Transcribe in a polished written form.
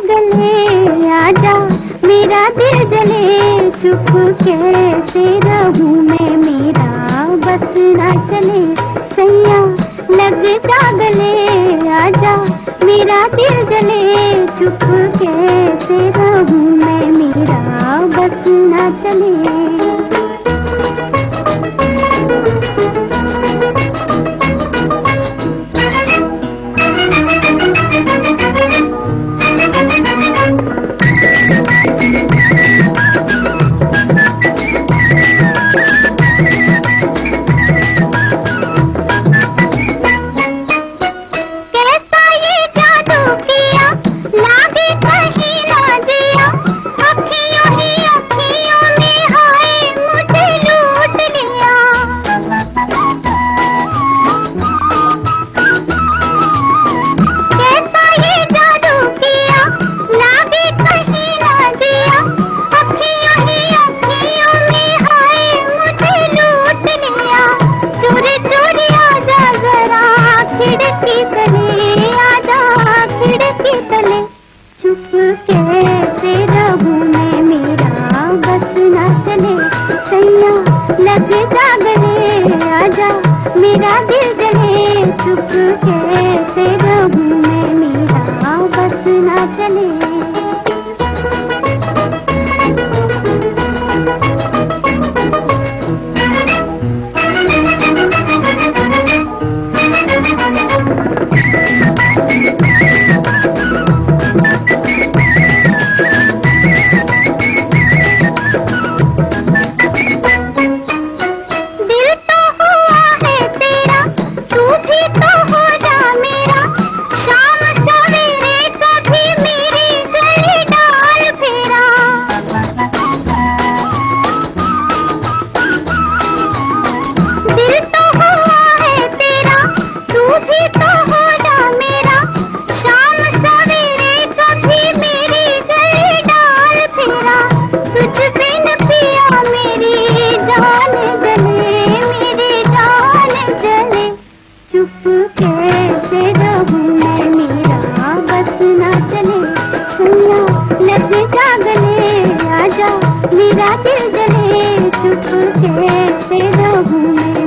गले आजा, मेरा दिल जले, चुप कैसे रहूं मैं, मेरा बस ना चले, सैया लग जा गले आजा, मेरा दिल जले, चुप कैसे रहूं मैं, मेरा बस ना चले। चुप कैसे रहूं मैं, मेरा बस ना चले, सैया लग जा गले आजा, मेरा दिल जले, चुप कैसे रहूं मैं, मेरा बस ना चले। चुप कैसे रहूं मैं, मेरा बस ना चले, सैया लग जा गले आजा, मेरा दिल जले, चुप कैसे रहूं मैं।